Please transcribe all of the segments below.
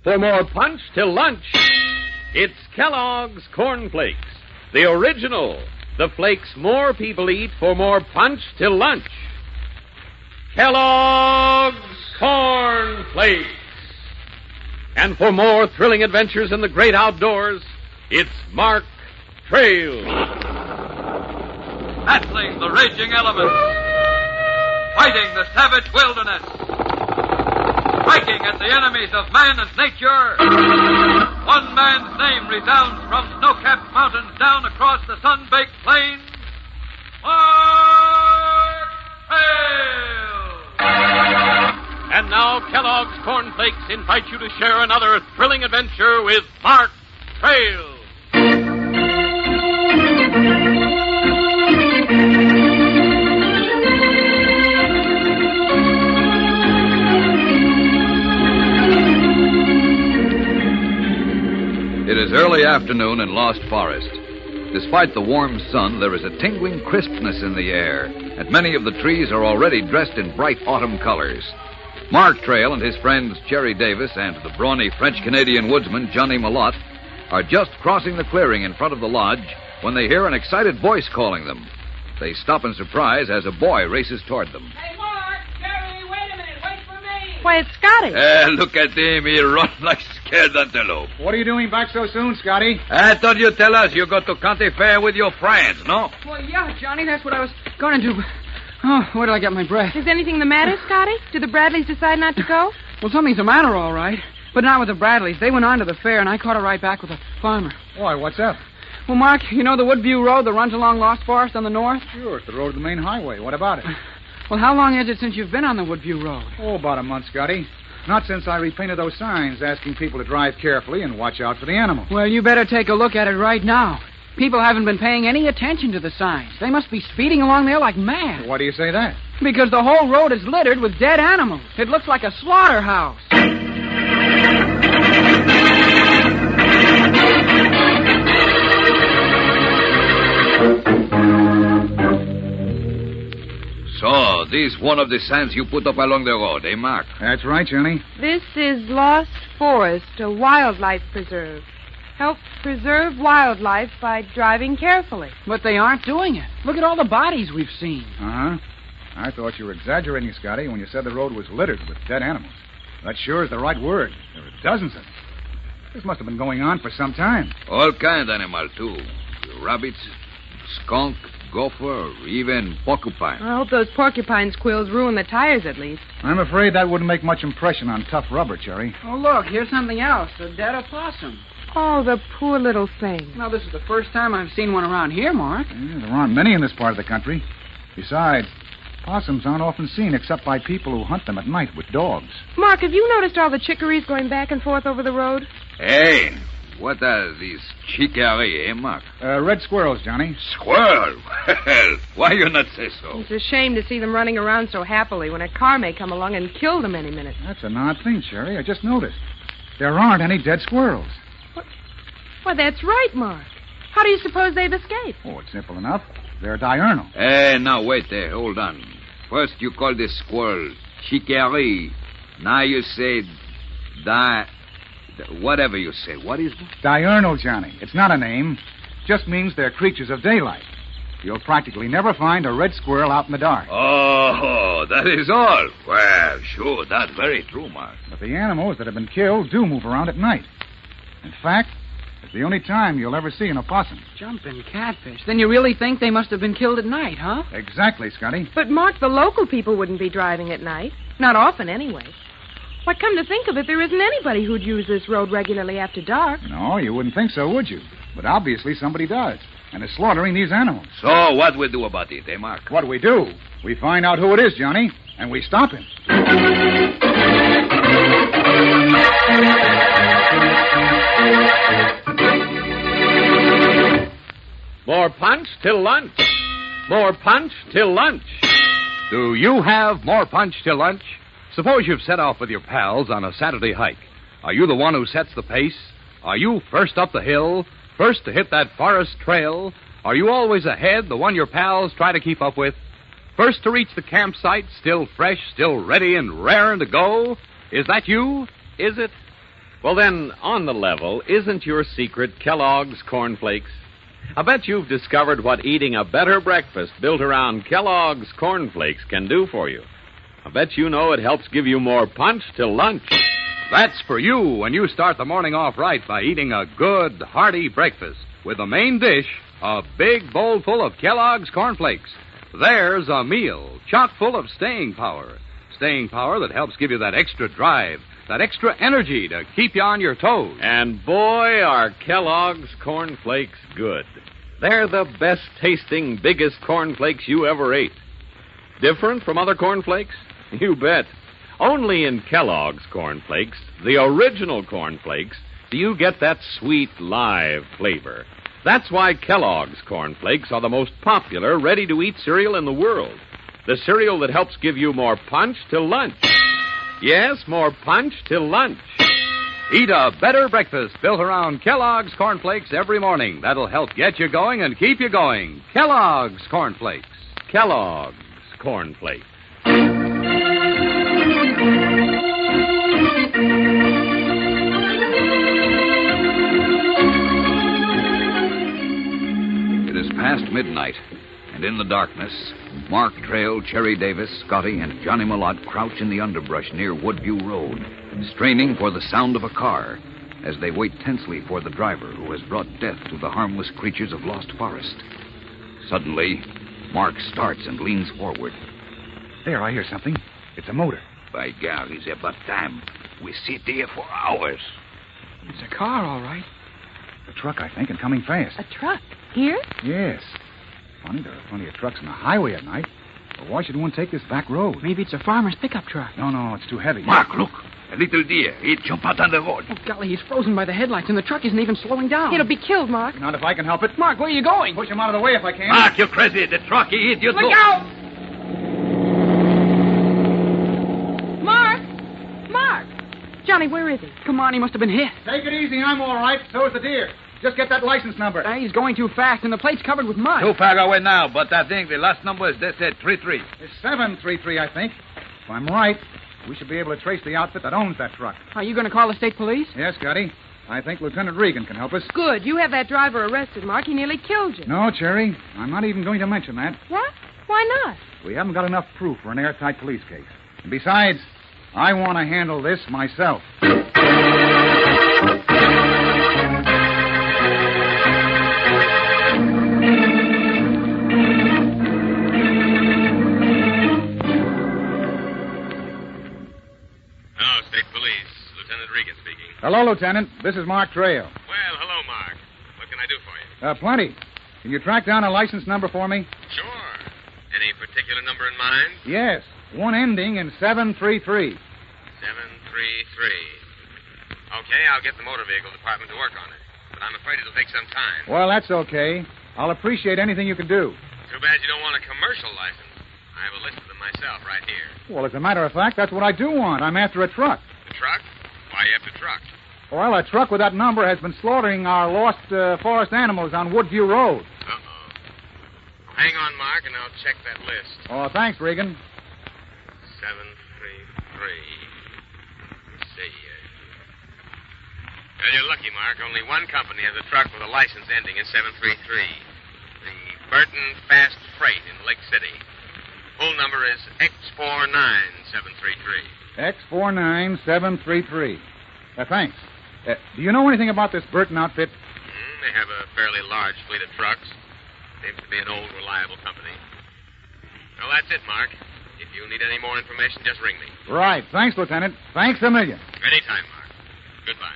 For more punch till lunch, it's Kellogg's Corn Flakes. The original. The flakes more people eat for more punch till lunch. Kellogg's Corn Flakes. And for more thrilling adventures in the great outdoors, it's Mark Trail. Battling the raging elements. Fighting the savage wilderness. Striking at the enemies of man and nature. One man's name resounds from snow-capped mountains down across the sun-baked plains. Mark Trail! And now Kellogg's Corn Flakes invite you to share another thrilling adventure with Mark Trail. It is early afternoon in Lost Forest. Despite the warm sun, there is a tingling crispness in the air, and many of the trees are already dressed in bright autumn colors. Mark Trail and his friends Jerry Davis and the brawny French-Canadian woodsman Johnny Malotte are just crossing the clearing in front of the lodge when they hear an excited voice calling them. They stop in surprise as a boy races toward them. Hey, Mark! Jerry, wait a minute! Wait for me! Why, it's Scotty. Look at him. He runs like scared antelope. What are you doing back so soon, Scotty? I thought you'd tell us you go to county fair with your friends, no? Well, yeah, Johnny, that's what I was going to do. Oh, where did I get my breath? Is anything the matter, Scotty? Did the Bradleys decide not to go? Well, something's the matter, all right. But not with the Bradleys. They went on to the fair, and I caught a ride back with a farmer. Why, what's up? Well, Mark, you know the Woodview Road that runs along Lost Forest on the north? Sure, it's the road to the main highway. What about it? Well, how long is it since you've been on the Woodview Road? Oh, about a month, Scotty. Not since I repainted those signs asking people to drive carefully and watch out for the animals. Well, you better take a look at it right now. People haven't been paying any attention to the signs. They must be speeding along there like mad. Why do you say that? Because the whole road is littered with dead animals. It looks like a slaughterhouse. So, this one of the signs you put up along the road, eh, Mark? That's right, Johnny. This is Lost Forest, a wildlife preserve. Help preserve wildlife by driving carefully. But they aren't doing it. Look at all the bodies we've seen. Uh-huh. I thought you were exaggerating, Scotty, when you said the road was littered with dead animals. That sure is the right word. There are dozens of them. This must have been going on for some time. All kind of animal, too. Rabbits, skunk, gopher, or even porcupine. I hope those porcupine squills ruin the tires at least. I'm afraid that wouldn't make much impression on tough rubber, Cherry. Oh, look, here's something else. A dead opossum. Oh, the poor little thing. Now, this is the first time I've seen one around here, Mark. Yeah, there aren't many in this part of the country. Besides, possums aren't often seen except by people who hunt them at night with dogs. Mark, have you noticed all the chickarees going back and forth over the road? Hey, what are these chicory, eh, Mark? Red squirrels, Johnny. Squirrel? Well, why you not say so? It's a shame to see them running around so happily when a car may come along and kill them any minute. That's an odd thing, Cherry. I just noticed. There aren't any dead squirrels. Why, that's right, Mark. How do you suppose they've escaped? Oh, it's simple enough. They're diurnal. Hey, now, wait there. Hold on. First, you call this squirrel chicory. Now you say whatever you say. What is it? Diurnal, Johnny. It's not a name. Just means they're creatures of daylight. You'll practically never find a red squirrel out in the dark. Oh, that is all. Well, sure, that's very true, Mark. But the animals that have been killed do move around at night. In fact, it's the only time you'll ever see an opossum. Jumping catfish. Then you really think they must have been killed at night, huh? Exactly, Scotty. But, Mark, the local people wouldn't be driving at night. Not often, anyway. Why, come to think of it, there isn't anybody who'd use this road regularly after dark. No, you wouldn't think so, would you? But obviously somebody does, and is slaughtering these animals. So what we do about it, eh, Mark? What we do? We find out who it is, Johnny, and we stop him. More punch till lunch. More punch till lunch. Do you have more punch till lunch? Suppose you've set off with your pals on a Saturday hike. Are you the one who sets the pace? Are you first up the hill, first to hit that forest trail? Are you always ahead, the one your pals try to keep up with? First to reach the campsite, still fresh, still ready and raring to go? Is that you? Is it? Well, then, on the level, isn't your secret Kellogg's Corn Flakes? I bet you've discovered what eating a better breakfast built around Kellogg's Corn Flakes can do for you. I bet you know it helps give you more punch till lunch. That's for you when you start the morning off right by eating a good, hearty breakfast with the main dish, a big bowl full of Kellogg's Corn Flakes. There's a meal chock full of staying power. Staying power that helps give you that extra drive, that extra energy to keep you on your toes. And boy, are Kellogg's Corn Flakes good. They're the best tasting, biggest corn flakes you ever ate. Different from other corn flakes? You bet. Only in Kellogg's Corn Flakes, the original corn flakes, do you get that sweet, live flavor. That's why Kellogg's Corn Flakes are the most popular, ready-to-eat cereal in the world. The cereal that helps give you more punch till lunch. Yes, more punch till lunch. Eat a better breakfast built around Kellogg's Corn Flakes every morning. That'll help get you going and keep you going. Kellogg's Corn Flakes. Kellogg's Corn Flakes. It is past midnight, and in the darkness, Mark Trail, Cherry Davis, Scotty, and Johnny Malott crouch in the underbrush near Woodview Road, straining for the sound of a car as they wait tensely for the driver who has brought death to the harmless creatures of Lost Forest. Suddenly, Mark starts and leans forward. There, I hear something. It's a motor. By God, it's about time. We sit here for hours. It's a car, all right. A truck, I think, and coming fast. A truck? Here? Yes. Funny, there are plenty of trucks on the highway at night. But why should one take this back road? Maybe it's a farmer's pickup truck. No, it's too heavy. Mark, look. A little deer. He jumped out on the road. Oh, golly, he's frozen by the headlights, and the truck isn't even slowing down. It'll be killed, Mark. Not if I can help it. Mark, where are you going? Push him out of the way if I can. Mark, you're crazy. The truck, he hit you, too. Look out! Mark! Johnny, where is he? Come on, he must have been hit. Take it easy. I'm all right. So is the deer. Just get that license number. He's going too fast, and the plate's covered with mud. Too far away now, but I think the last number is, they said, 33. It's 733, I think. If I'm right, we should be able to trace the outfit that owns that truck. Are you going to call the state police? Yes, Scotty. I think Lieutenant Regan can help us. Good. You have that driver arrested, Mark. He nearly killed you. No, Cherry. I'm not even going to mention that. What? Why not? We haven't got enough proof for an airtight police case. And besides, I want to handle this myself. Hello, Lieutenant. This is Mark Trail. Well, hello, Mark. What can I do for you? Plenty. Can you track down a license number for me? Sure. Any particular number in mind? Yes. One ending in 733. 733. Okay, I'll get the motor vehicle department to work on it. But I'm afraid it'll take some time. Well, that's okay. I'll appreciate anything you can do. Too bad you don't want a commercial license. I have a list of them myself right here. Well, as a matter of fact, that's what I do want. I'm after a truck. The truck? Why you after truck? Well, a truck with that number has been slaughtering our lost forest animals on Woodview Road. Uh-oh. Hang on, Mark, and I'll check that list. Oh, thanks, Regan. 733. Let's see. Well, you're lucky, Mark. Only one company has a truck with a license ending in 733. The Burton Fast Freight in Lake City. Full number is X49733. X49733. Thanks. Do you know anything about this Burton outfit? They have a fairly large fleet of trucks. Seems to be an old, reliable company. Well, that's it, Mark. If you need any more information, just ring me. Right. Thanks, Lieutenant. Thanks a million. Anytime, Mark. Goodbye.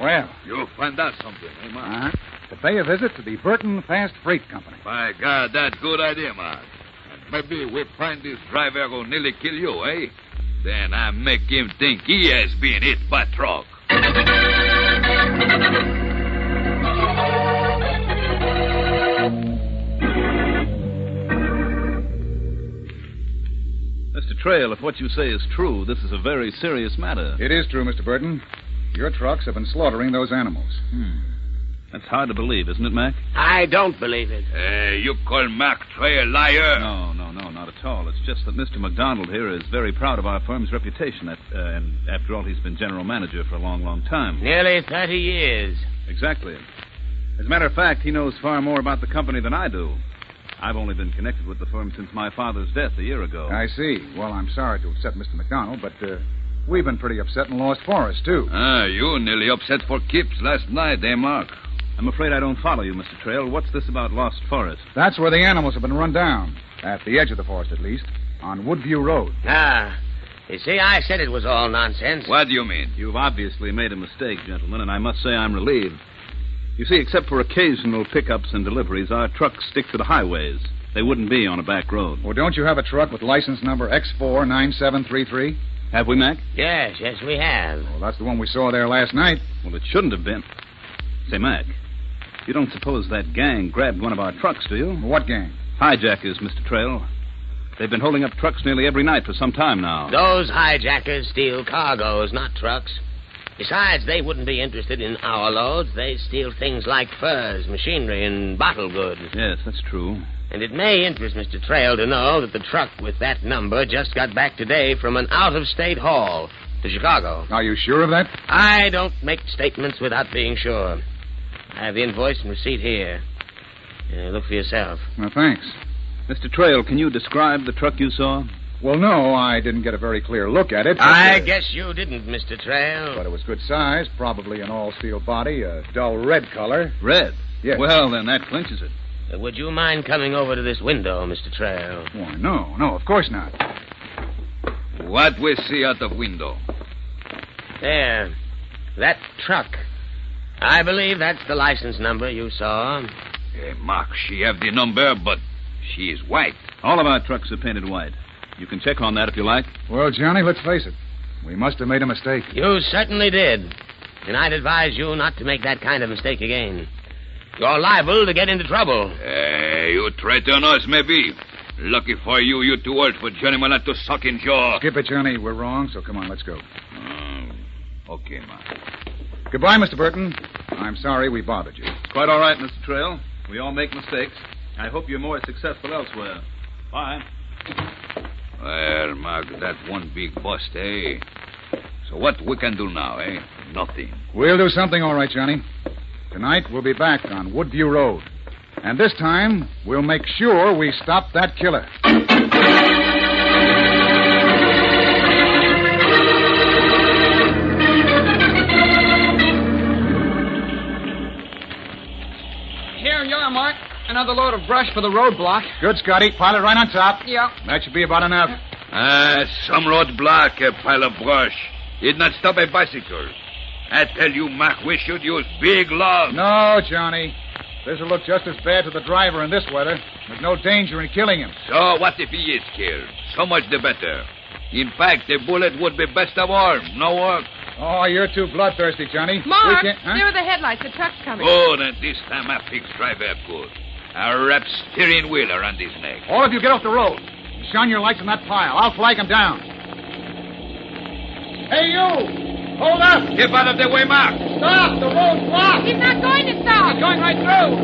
Well. You'll find out something, eh, Mark? To pay a visit to the Burton Fast Freight Company. By God, that's a good idea, Mark. And maybe we find this driver who nearly kill you, eh? Then I make him think he has been hit by a truck. Mr. Trail, if what you say is true, this is a very serious matter. It is true, Mr. Burton. Your trucks have been slaughtering those animals. That's hard to believe, isn't it, Mac? I don't believe it. You call Mark Trail a liar? No, not at at all. It's just that Mr. McDonald here is very proud of our firm's reputation. And after all, he's been general manager for a long, long time. Nearly 30 years. Exactly. As a matter of fact, he knows far more about the company than I do. I've only been connected with the firm since my father's death a year ago. I see. Well, I'm sorry to upset Mr. McDonald, but we've been pretty upset and lost Forrest, too. You nearly upset for keeps last night, eh, Mark? I'm afraid I don't follow you, Mr. Trail. What's this about Lost Forest? That's where the animals have been run down. At the edge of the forest, at least. On Woodview Road. You see, I said it was all nonsense. What do you mean? You've obviously made a mistake, gentlemen, and I must say I'm relieved. You see, except for occasional pickups and deliveries, our trucks stick to the highways. They wouldn't be on a back road. Well, don't you have a truck with license number X49733? Have we, Mac? Yes, we have. Well, that's the one we saw there last night. Well, it shouldn't have been. Say, Mac, you don't suppose that gang grabbed one of our trucks, do you? What gang? Hijackers, Mr. Trail. They've been holding up trucks nearly every night for some time now. Those hijackers steal cargoes, not trucks. Besides, they wouldn't be interested in our loads. They steal things like furs, machinery, and bottle goods. Yes, that's true. And it may interest Mr. Trail to know that the truck with that number just got back today from an out-of-state haul to Chicago. Are you sure of that? I don't make statements without being sure. I have the invoice and receipt here. Look for yourself. Well, thanks. Mr. Trail, can you describe the truck you saw? Well, no, I didn't get a very clear look at it. I guess you didn't, Mr. Trail. But it was good size, probably an all-steel body, a dull red color. Red? Yes. Well, then that clinches it. Would you mind coming over to this window, Mr. Trail? Why, no, of course not. What we see out the window? There. That truck. I believe that's the license number you saw. Mark, she have the number, but she is white. All of our trucks are painted white. You can check on that if you like. Well, Johnny, let's face it. We must have made a mistake. You certainly did. And I'd advise you not to make that kind of mistake again. You're liable to get into trouble. You threaten us, maybe. Lucky for you, you're too old for Johnny Mallet to suck in jaw. Skip it, Johnny. We're wrong, so come on, let's go. Okay, Mark. Goodbye, Mr. Burton. I'm sorry we bothered you. Quite all right, Mr. Trail. We all make mistakes. I hope you're more successful elsewhere. Bye. Well, Mark, that one big bust, eh? So what we can do now, eh? Nothing. We'll do something all right, Johnny. Tonight, we'll be back on Woodview Road. And this time, we'll make sure we stop that killer. Here you are, Mark. Another load of brush for the roadblock. Good, Scotty. Pile it right on top. Yeah. That should be about enough. Some roadblock, a pile of brush. Did not stop a bicycle. I tell you, Mark, we should use big logs. No, Johnny. This'll look just as bad to the driver in this weather. There's no danger in killing him. So what if he is killed? So much the better. In fact, a bullet would be best of all. No work. Oh, you're too bloodthirsty, Johnny. Mark, We can't, huh? there are the headlights. The truck's coming. Good, and this time I fix driver good. I'll wrap steering wheel around his neck. All of you get off the road. Shine your lights on that pile. I'll flag him down. Hey, you! Hold up! Keep out of the way, Mark. Stop! The road's blocked! He's not going to stop. He's going right through.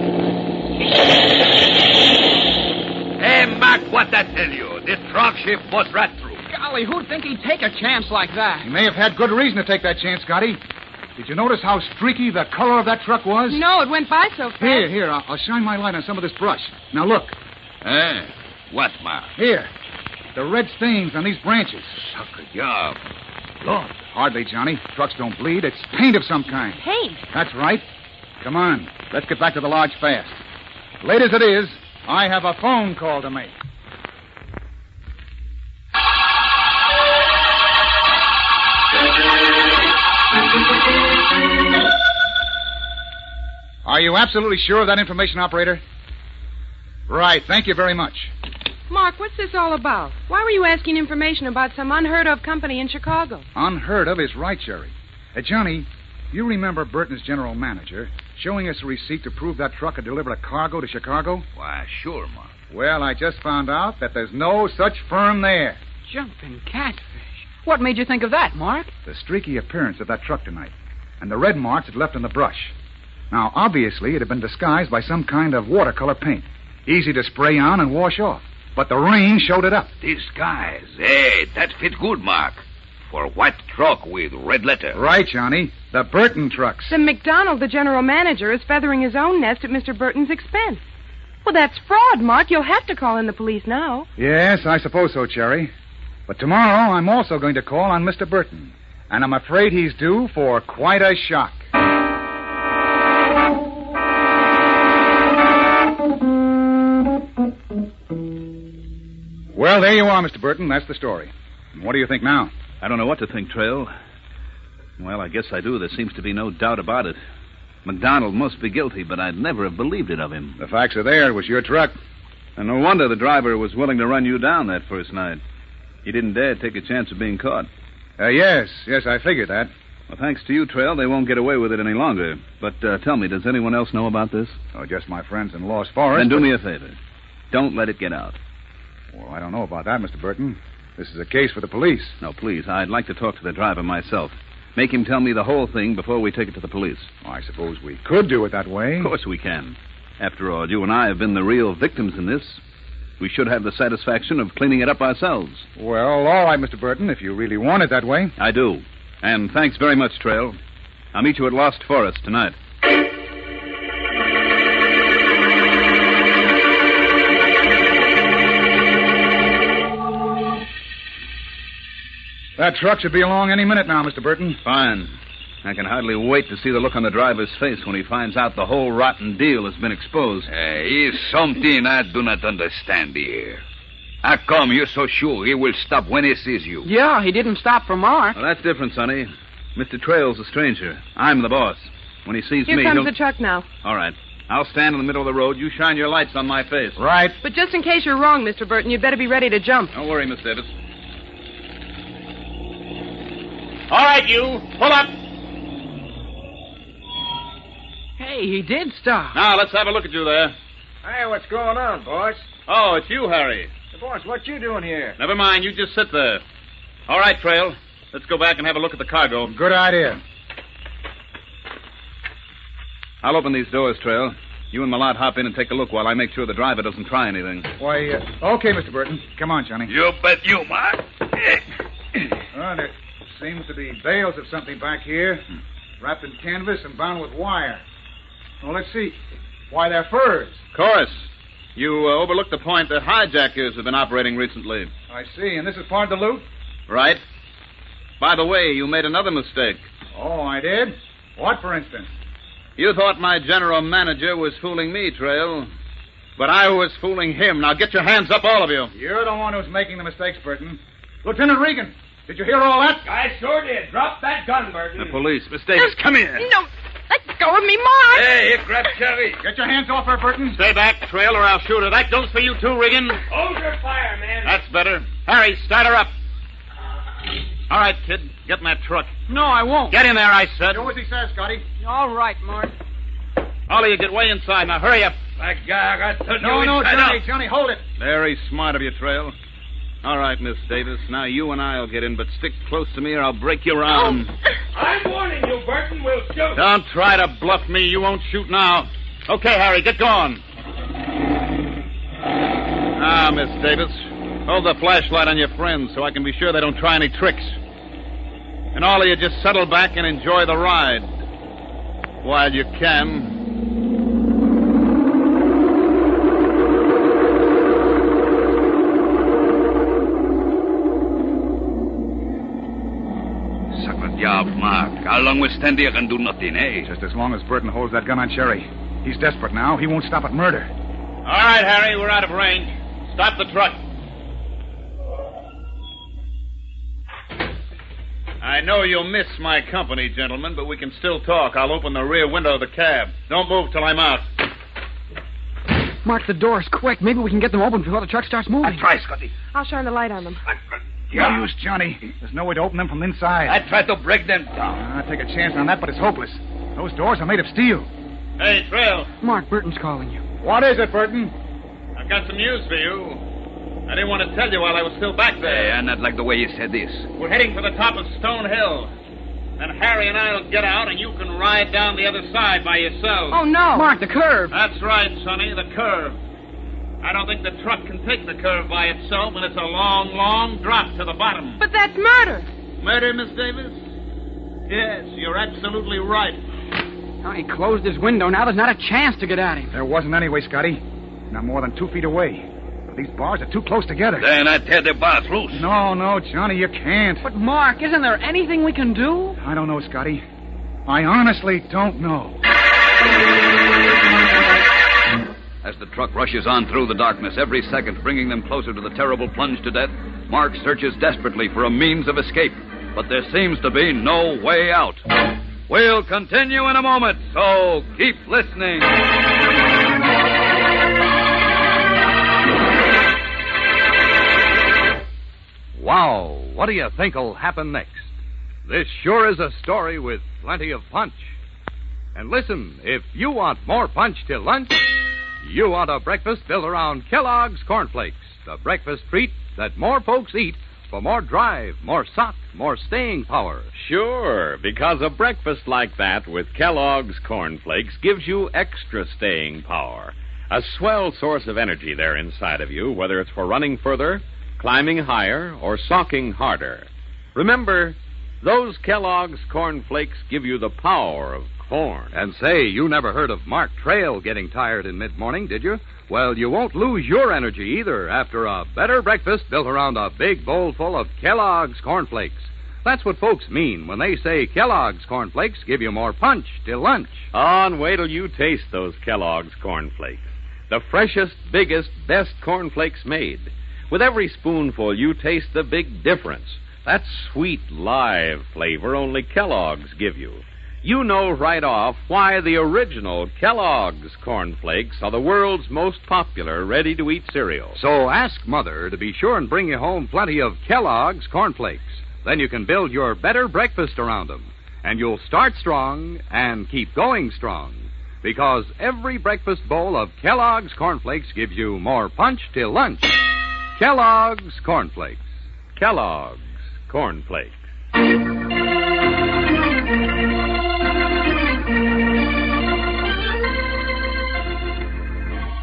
Hey, Mark, what I tell you? This truck ship was right through. Golly, who'd think he'd take a chance like that? He may have had good reason to take that chance, Scotty. Did you notice how streaky the color of that truck was? No, it went by so fast. Here, I'll shine my light on some of this brush. Now, look. What, Mark? Here. The red stains on these branches. Sucker job. Lord. Hardly, Johnny. Trucks don't bleed. It's paint of some kind. Paint? That's right. Come on. Let's get back to the lodge fast. Late as it is, I have a phone call to make. Are you absolutely sure of that information, operator? Right. Thank you very much. Mark, what's this all about? Why were you asking information about some unheard-of company in Chicago? Unheard of is right, Sherry. Johnny, you remember Burton's general manager showing us a receipt to prove that truck had delivered a cargo to Chicago? Why, sure, Mark. Well, I just found out that there's no such firm there. Jumping catfish. What made you think of that, Mark? The streaky appearance of that truck tonight, and the red marks it left in the brush. Now, obviously, it had been disguised by some kind of watercolor paint, easy to spray on and wash off. but the rain showed it up. Disguise. Hey, that fit good, Mark. For white truck with red letter. Right, Johnny. The Burton trucks. Then McDonald, the general manager, is feathering his own nest at Mr. Burton's expense. Well, that's fraud, Mark. You'll have to call in the police now. Yes, I suppose so, Cherry. But tomorrow I'm also going to call on Mr. Burton. And I'm afraid he's due for quite a shock. Well, there you are, Mr. Burton. That's the story. And what do you think now? I don't know what to think, Trail. Well, I guess I do. There seems to be no doubt about it. McDonald must be guilty, but I'd never have believed it of him. The facts are there. It was your truck. And no wonder the driver was willing to run you down that first night. He didn't dare take a chance of being caught. Yes, I figured that. Well, thanks to you, Trail, they won't get away with it any longer. But tell me, does anyone else know about this? Oh, just my friends in Lost Forest. Then do me a favor. Don't let it get out. Well, I don't know about that, Mr. Burton. This is a case for the police. No, please. I'd like to talk to the driver myself. Make him tell me the whole thing before we take it to the police. Well, I suppose we could do it that way. Of course we can. After all, you and I have been the real victims in this. We should have the satisfaction of cleaning it up ourselves. Well, all right, Mr. Burton, if you really want it that way. I do. And thanks very much, Trail. I'll meet you at Lost Forest tonight. That truck should be along any minute now, Mr. Burton. Fine. I can hardly wait to see the look on the driver's face when he finds out the whole rotten deal has been exposed. Here's something I do not understand here. How come you're so sure he will stop when he sees you? Yeah, he didn't stop for Mark. Well, that's different, Sonny. Mr. Trail's a stranger. I'm the boss. When he sees Here me, comes he'll... the truck now. All right. I'll stand in the middle of the road. You shine your lights on my face. Right. But just in case you're wrong, Mr. Burton, you'd better be ready to jump. Don't worry, Miss Davis. All right, you. Pull up. Hey, he did stop. Now, let's have a look at you there. Hey, what's going on, boss? Oh, it's you, Harry. Boss, what you doing here? Never mind. You just sit there. All right, Trail. Let's go back and have a look at the cargo. Good idea. I'll open these doors, Trail. You and Malott hop in and take a look while I make sure the driver doesn't try anything. Why, okay, Mr. Burton. Come on, Johnny. You bet you, Mark. Oh, there seems to be bales of something back here, wrapped in canvas and bound with wire. Well, let's see. Why, they're furs. Of course. You overlooked the point that hijackers have been operating recently. I see, and this is part of the loot? Right. By the way, you made another mistake. Oh, I did? What, for instance? You thought my general manager was fooling me, Trail. But I was fooling him. Now get your hands up, all of you. You're the one who's making the mistakes, Burton. Lieutenant Regan, did you hear all that? I sure did. Drop that gun, Burton. The police. Miss Davis, come here. No, let go of me, Mark. Hey, grab Cherry. Get your hands off her, Burton. Stay back, Trail, or I'll shoot her. That goes for you too, Regan. Hold your fire, man. That's better. Harry, start her up. All right, kid. Get in that truck. No, I won't. Get in there, I said. Do as he says, Scotty. All right, Mark. All of you get way inside. Now, hurry up. That guy got to No, Johnny, hold it. Very smart of you, Trail. All right, Miss Davis. Now you and I'll get in, but stick close to me or I'll break your arm. I'm warning you, Burton. We'll shoot. Don't try to bluff me. You won't shoot now. Okay, Harry, get going. Now, Miss Davis, hold the flashlight on your friends so I can be sure they don't try any tricks. And all of you just settle back and enjoy the ride. While you can. Sucker job, Mark. How long we'll stand here and do nothing, eh? Just as long as Burton holds that gun on Cherry. He's desperate now. He won't stop at murder. All right, Harry, we're out of range. Stop the truck. I know you'll miss my company, gentlemen, but we can still talk. I'll open the rear window of the cab. Don't move till I'm out. Mark the doors, quick. Maybe we can get them open before the truck starts moving. Try, Scotty. I'll shine the light on them. No use, Johnny. There's no way to open them from inside. I tried to break them down. I'll take a chance on that, but it's hopeless. Those doors are made of steel. Hey, Trail. Mark, Burton's calling you. What is it, Burton? I've got some news for you. I didn't want to tell you while I was still back there. Hey, I not like the way you said this. We're heading for the top of Stone Hill. Then Harry and I will get out, and you can ride down the other side by yourself. Oh, no. Mark, the curve. That's right, Sonny, the curve. I don't think the truck can take the curve by itself, and it's a long, long drop to the bottom. But that's murder. Murder, Miss Davis? Yes, you're absolutely right. Oh, he closed his window. Now there's not a chance to get at him. There wasn't anyway, Scotty. Not more than 2 feet away. But these bars are too close together. Then I tear the bars loose. No, Johnny, you can't. But, Mark, isn't there anything we can do? I don't know, Scotty. I honestly don't know. As the truck rushes on through the darkness, every second bringing them closer to the terrible plunge to death, Mark searches desperately for a means of escape. But there seems to be no way out. We'll continue in a moment, so keep listening. Wow, what do you think'll happen next? This sure is a story with plenty of punch. And listen, if you want more punch till lunch, you want a breakfast built around Kellogg's Corn Flakes, the breakfast treat that more folks eat for more drive, more suck, more staying power. Sure, because a breakfast like that with Kellogg's Corn Flakes gives you extra staying power. A swell source of energy there inside of you, whether it's for running further, climbing higher, or socking harder. Remember, those Kellogg's Corn Flakes give you the power of corn. And say, you never heard of Mark Trail getting tired in mid-morning, did you? Well, you won't lose your energy either after a better breakfast built around a big bowl full of Kellogg's Corn Flakes. That's what folks mean when they say Kellogg's Corn Flakes give you more punch till lunch. On, wait till you taste those Kellogg's Corn Flakes. The freshest, biggest, best corn flakes made. With every spoonful, you taste the big difference. That sweet, live flavor only Kellogg's give you. You know right off why the original Kellogg's Corn Flakes are the world's most popular ready-to-eat cereal. So ask Mother to be sure and bring you home plenty of Kellogg's Corn Flakes. Then you can build your better breakfast around them. And you'll start strong and keep going strong. Because every breakfast bowl of Kellogg's Corn Flakes gives you more punch till lunch. Kellogg's Corn Flakes. Kellogg's Corn Flakes.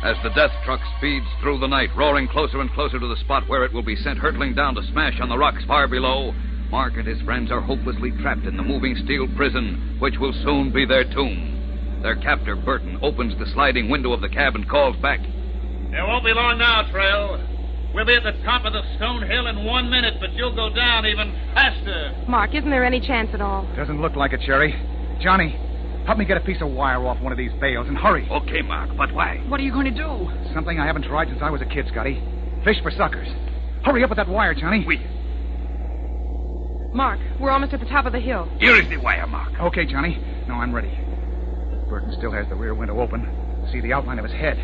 As the death truck speeds through the night, roaring closer and closer to the spot where it will be sent hurtling down to smash on the rocks far below, Mark and his friends are hopelessly trapped in the moving steel prison, which will soon be their tomb. Their captor, Burton, opens the sliding window of the cab and calls back. It won't be long now, Trail. We'll be at the top of the stone hill in 1 minute, but you'll go down even faster. Mark, isn't there any chance at all? Doesn't look like it, Cherry. Johnny, help me get a piece of wire off one of these bales, and hurry. Okay, Mark, but why? What are you going to do? Something I haven't tried since I was a kid, Scotty. Fish for suckers. Hurry up with that wire, Johnny. Mark, we're almost at the top of the hill. Here is the wire, Mark. Okay, Johnny. Now I'm ready. Burton still has the rear window open. See the outline of his head.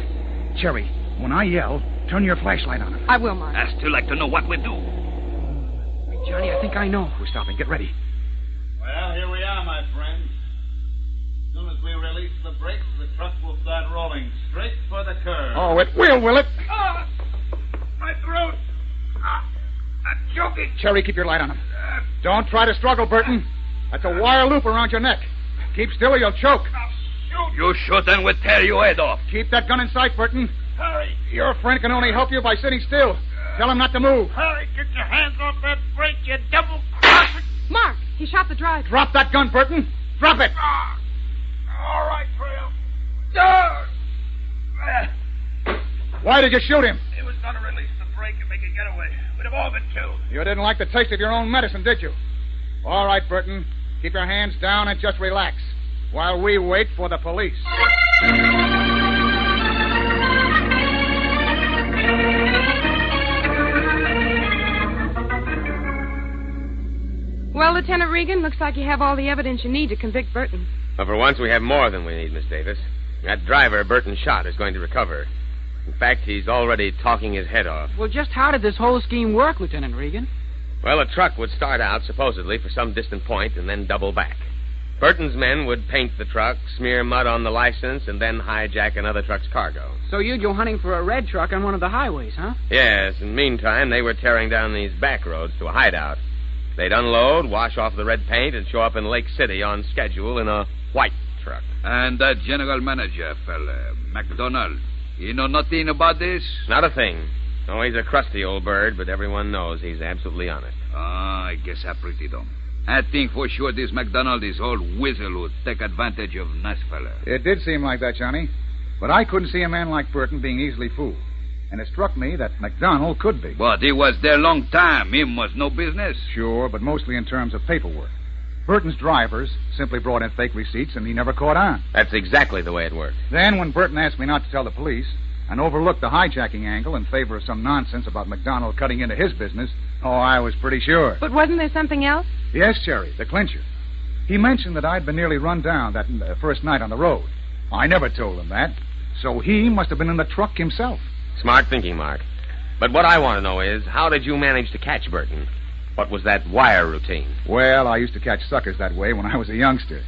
Cherry, when I yell, turn your flashlight on him. I will, Mark. I still like to know what we do. Hey, Johnny, I think I know. We're stopping. Get ready. Well, here we are, my friends. As soon as we release the brakes, the truck will start rolling straight for the curve. Oh, it will it? My throat. I'm choking. Cherry, keep your light on him. Don't try to struggle, Burton. That's a wire loop around your neck. Keep still or you'll choke. You shoot and we'll tear your head off. Keep that gun in sight, Burton. Hurry. Your friend can only help you by sitting still. Tell him not to move. Hurry, get your hands off that brake, you double crosser. Mark, he shot the driver. Drop that gun, Burton. Drop it. All right, Trail. Why did you shoot him? He was going to release the brake and make a getaway. We'd have all been killed. You didn't like the taste of your own medicine, did you? All right, Burton. Keep your hands down and just relax while we wait for the police. Well, Lieutenant Regan, looks like you have all the evidence you need to convict Burton. Well, for once, we have more than we need, Miss Davis. That driver Burton shot is going to recover. In fact, he's already talking his head off. Well, just how did this whole scheme work, Lieutenant Regan? Well, a truck would start out, supposedly, for some distant point and then double back. Burton's men would paint the truck, smear mud on the license, and then hijack another truck's cargo. So you'd go hunting for a red truck on one of the highways, huh? Yes, and meantime, they were tearing down these back roads to a hideout. They'd unload, wash off the red paint, and show up in Lake City on schedule in a white truck. And that general manager, fella, McDonald, You know nothing about this? Not a thing. Oh, he's a crusty old bird, but everyone knows he's absolutely honest. I guess I pretty dumb. I think for sure this McDonald is old Whizzle who take advantage of nice fella. It did seem like that, Johnny. But I couldn't see a man like Burton being easily fooled. And it struck me that McDonald could be. But he was there long time. Him was no business. Sure, but mostly in terms of paperwork. Burton's drivers simply brought in fake receipts, and he never caught on. That's exactly the way it worked. Then, when Burton asked me not to tell the police and overlooked the hijacking angle in favor of some nonsense about McDonald cutting into his business, I was pretty sure. But wasn't there something else? Yes, Cherry, the clincher. He mentioned that I'd been nearly run down that first night on the road. I never told him that. So he must have been in the truck himself. Smart thinking, Mark. But what I want to know is, how did you manage to catch Burton? What was that wire routine? Well, I used to catch suckers that way when I was a youngster.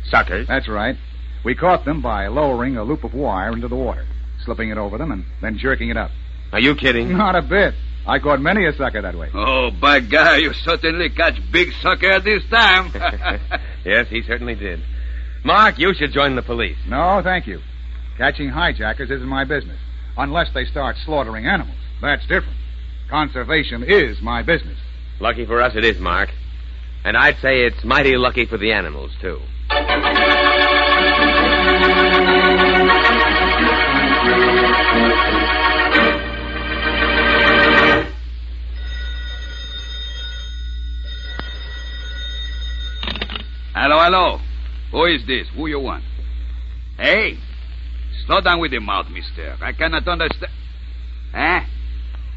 Suckers? That's right. We caught them by lowering a loop of wire into the water, slipping it over them, and then jerking it up. Are you kidding? Not a bit. I caught many a sucker that way. Oh, by God, you certainly catch big sucker at this time. Yes, he certainly did. Mark, you should join the police. No, thank you. Catching hijackers isn't my business, unless they start slaughtering animals. That's different. Conservation is my business. Lucky for us it is, Mark. And I'd say it's mighty lucky for the animals, too. Hello. Who is this? Who you want? Hey, slow down with your mouth, mister. I cannot understand. Huh?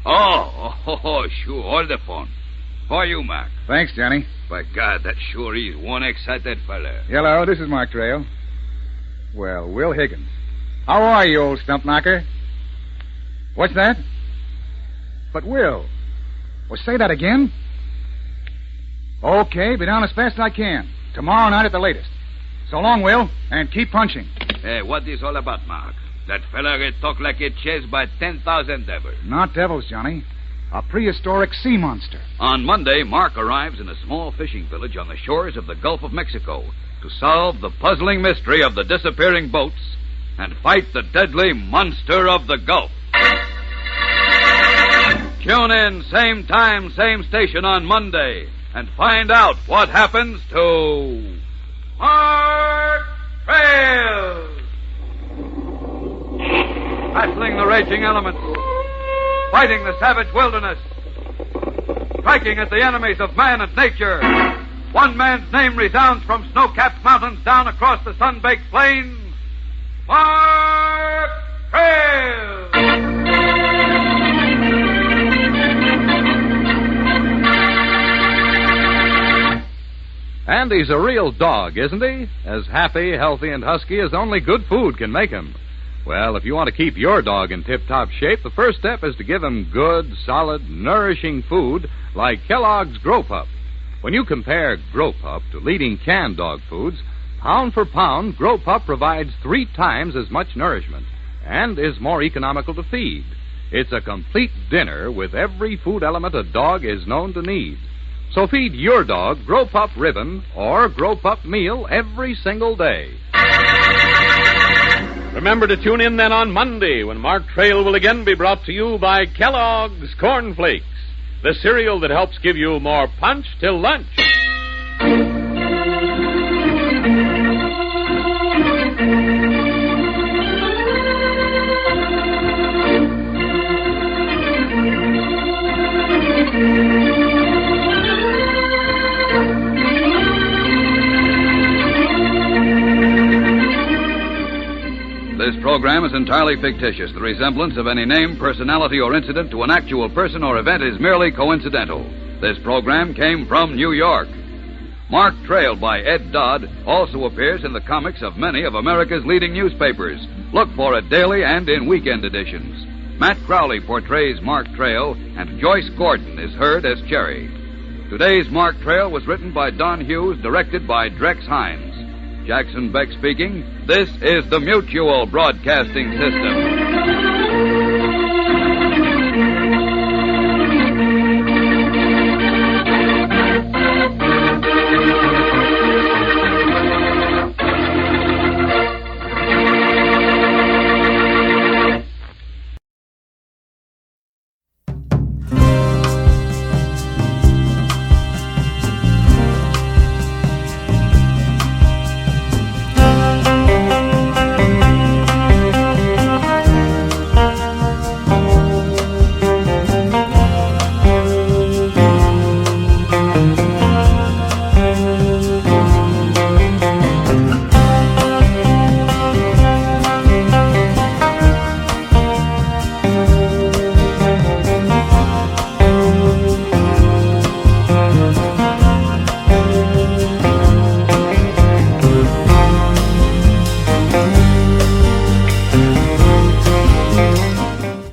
Oh, sure. Hold the phone. For you, Mark. Thanks, Johnny. By God, that sure is one excited fella. Hello, this is Mark Trail. Well, Will Higgins. How are you, old stump knocker? What's that? But, Will. Well, say that again. Okay, be down as fast as I can. Tomorrow night at the latest. So long, Will, and keep punching. Hey, what is all about, Mark? That fella get talk like it chased by 10,000 devils. Not devils, Johnny. A prehistoric sea monster. On Monday, Mark arrives in a small fishing village on the shores of the Gulf of Mexico to solve the puzzling mystery of the disappearing boats and fight the deadly monster of the Gulf. Tune in, same time, same station on Monday, and find out what happens to Mark Trail. Battling the raging elements, fighting the savage wilderness, striking at the enemies of man and nature. One man's name resounds from snow-capped mountains down across the sun-baked plains. Mark Trail! Andy's a real dog, isn't he? As happy, healthy, and husky as only good food can make him. Well, if you want to keep your dog in tip-top shape, the first step is to give him good, solid, nourishing food like Kellogg's Grow Pup. When you compare Grow Pup to leading canned dog foods, pound for pound, Grow Pup provides 3 times as much nourishment and is more economical to feed. It's a complete dinner with every food element a dog is known to need. So feed your dog Grow Pup Ribbon or Grow Pup Meal every single day. Remember to tune in then on Monday when Mark Trail will again be brought to you by Kellogg's Corn Flakes, the cereal that helps give you more punch till lunch. This program is entirely fictitious. The resemblance of any name, personality, or incident to an actual person or event is merely coincidental. This program came from New York. Mark Trail by Ed Dodd also appears in the comics of many of America's leading newspapers. Look for it daily and in weekend editions. Matt Crowley portrays Mark Trail, and Joyce Gordon is heard as Cherry. Today's Mark Trail was written by Don Hughes, directed by Drex Hines. Jackson Beck speaking. This is the Mutual Broadcasting System.